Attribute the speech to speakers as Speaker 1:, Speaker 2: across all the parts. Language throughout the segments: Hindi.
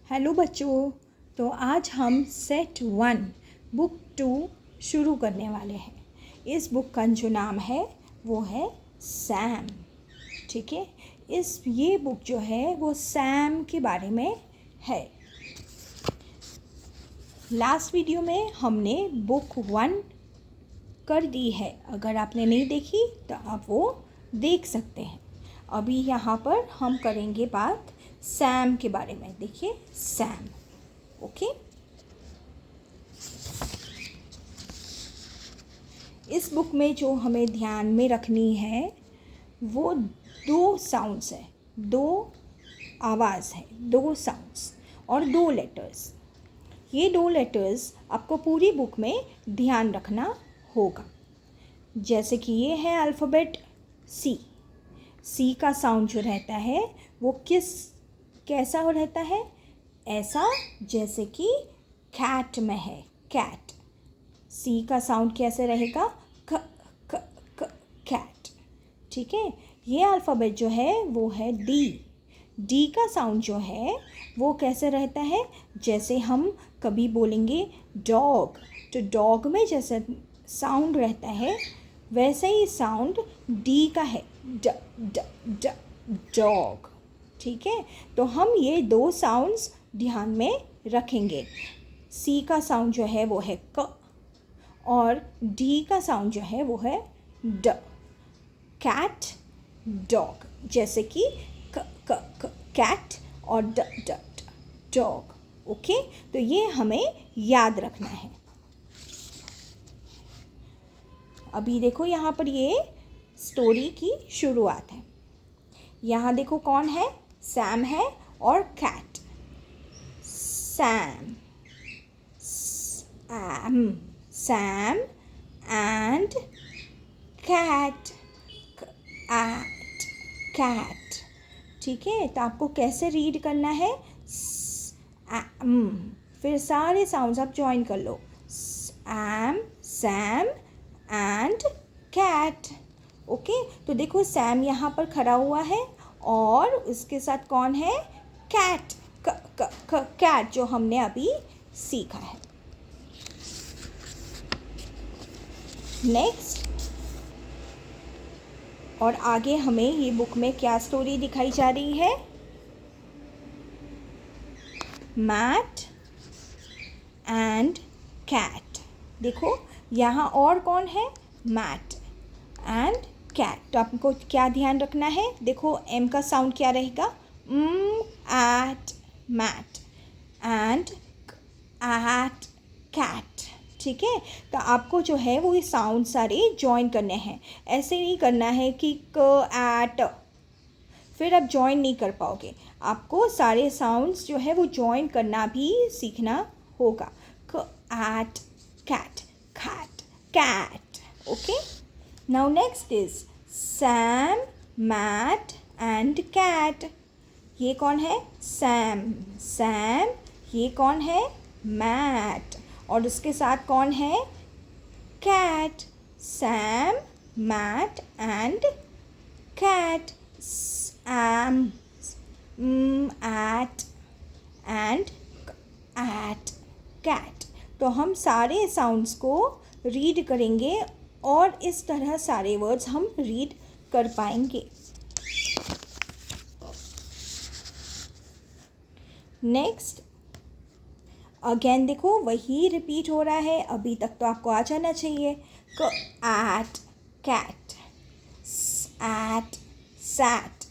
Speaker 1: हेलो बच्चों। तो आज हम सेट 1 बुक 2 शुरू करने वाले हैं। इस बुक का जो नाम है वो है सैम। ठीक है, ये बुक जो है वो सैम के बारे में है। लास्ट वीडियो में हमने बुक 1 कर दी है। अगर आपने नहीं देखी तो आप वो देख सकते हैं। अभी यहाँ पर हम करेंगे बात सैम के बारे में। देखिए सैम। ओके, इस बुक में जो हमें ध्यान में रखनी है वो 2 साउंड्स है, 2 आवाज़ है, 2 साउंड्स और 2 लेटर्स। ये 2 लेटर्स आपको पूरी बुक में ध्यान रखना होगा। जैसे कि ये है अल्फ़ाबेट सी। सी का साउंड जो रहता है वो कैसा हो रहता है? ऐसा जैसे कि कैट में है, कैट। सी का साउंड कैसे रहेगा? क क क कैट। ठीक है, ये अल्फ़ाबेट जो है वो है डी। डी का साउंड जो है वो कैसे रहता है? जैसे हम कभी बोलेंगे डॉग, तो डॉग में जैसे साउंड रहता है वैसे ही साउंड डी का है, ड ड ड डॉग। ठीक है, तो हम ये 2 साउंड्स ध्यान में रखेंगे। सी का साउंड जो है वो है क और डी का साउंड जो है वो है ड। कैट, डॉग, जैसे कि क क क कैट और ड ड डॉग। ओके, तो ये हमें याद रखना है। अभी देखो यहाँ पर ये स्टोरी की शुरुआत है। यहाँ देखो कौन है? सैम है और Cat. Sam, Sam and Cat, Cat. ठीक है, तो आपको कैसे रीड करना है? फिर सारे साउंड्स आप ज्वाइन कर लो। Sam and Cat. ओके, तो देखो सैम यहाँ पर खड़ा हुआ है और उसके साथ कौन है? कैट, कैट, जो हमने अभी सीखा है। नेक्स्ट, और आगे हमें ये बुक में क्या स्टोरी दिखाई जा रही है? Mat and Cat. देखो यहाँ और कौन है? Mat and Cat. तो आपको क्या ध्यान रखना है? देखो एम का साउंड क्या रहेगा? At mat and at cat. ठीक है, तो आपको जो है वो ये साउंड सारे ज्वाइन करने हैं। ऐसे नहीं करना है कि क एट, फिर आप ज्वाइन नहीं कर पाओगे। आपको सारे साउंड्स जो है वो ज्वाइन करना भी सीखना होगा। क at cat, cat, cat. Okay, now next is Sam, Mat and Cat. ये कौन है? Sam, Sam. ये कौन है? मैट। और उसके साथ कौन है? Cat. Sam, Mat and Cat. Sam, at and at cat. तो हम सारे साउंड्स को रीड करेंगे और इस तरह सारे वर्ड्स हम रीड कर पाएंगे। नेक्स्ट, अगेन देखो वही रिपीट हो रहा है। अभी तक तो आपको आ जाना चाहिए। क at cat, at sat,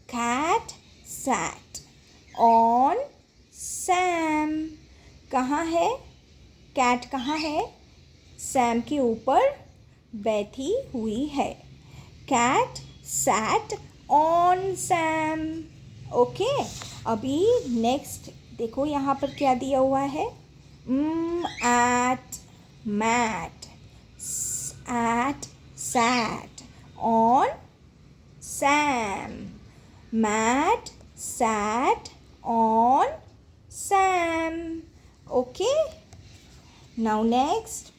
Speaker 1: Cat sat on Sam. कहाँ है कैट? कहाँ है? सैम के ऊपर बैठी हुई है। Cat sat on Sam. Okay, अभी नेक्स्ट देखो यहाँ पर क्या दिया हुआ है? At mat, at sat on Sam, Mat sat on Sam. Okay, now next,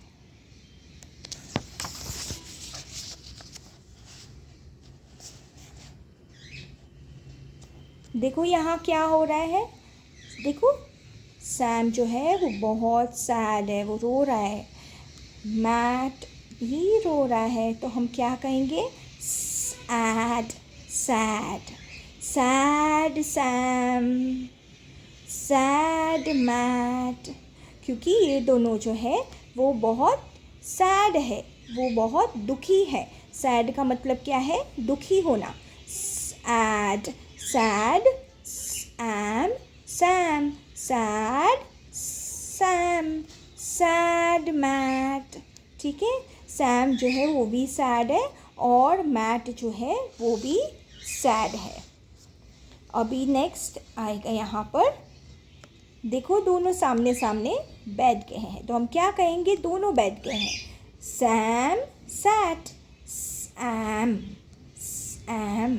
Speaker 1: देखो यहाँ क्या हो रहा है? देखो सैम जो है वो बहुत सैड है, वो रो रहा है। मैट भी रो रहा है, तो हम क्या कहेंगे? Sad, sad, sad Sam, sad Mat. क्योंकि ये दोनों जो है वो बहुत सैड है, वो बहुत दुखी है। सैड का मतलब क्या है? दुखी होना। Sad, sad, Sam, Sam, sad, Sam, sad Mat. ठीक है, सैम जो है वो भी सैड है और मैट जो है वो भी सैड है। अभी नेक्स्ट आएगा यहाँ पर, देखो दोनों सामने सामने बैठ गए हैं, तो हम क्या कहेंगे? दोनों बैठ गए हैं। Sam sat, Sam, Sam,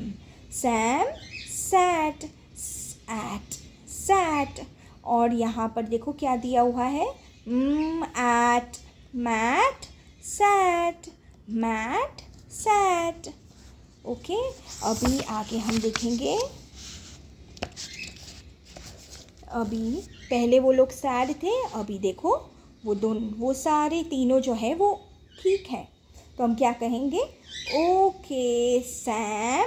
Speaker 1: Sam sat, sat, sat. और यहाँ पर देखो क्या दिया हुआ है? At, mat, sat, mat, sat. Okay, अभी आगे हम देखेंगे। अभी पहले वो लोग सैड थे, अभी देखो वो सारे तीनों जो है वो ठीक है। तो हम क्या कहेंगे? Okay Sam,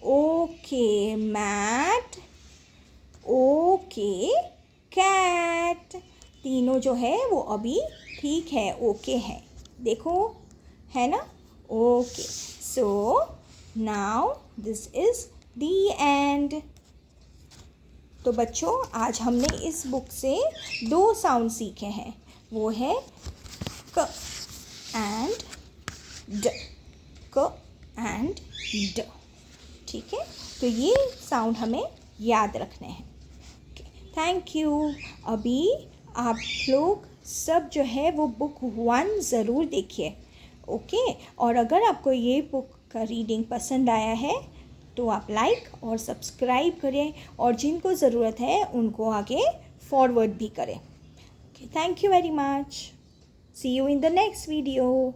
Speaker 1: okay Mat, okay Cat. तीनों जो है वो अभी ठीक है, ओके है। देखो, है ना? Okay, so now this is the end. तो बच्चों, आज हमने इस बुक से 2 साउंड सीखे हैं, वो है क एंड ड, क एंड ड। ठीक है, तो ये साउंड हमें याद रखने हैं। Thank you. अभी आप लोग सब जो है वो बुक 1 ज़रूर देखिए। ओके, और अगर आपको ये बुक का रीडिंग पसंद आया है तो आप लाइक और सब्सक्राइब करें, और जिनको ज़रूरत है उनको आगे फॉरवर्ड भी करें। Okay, thank you very much. See you in the next video.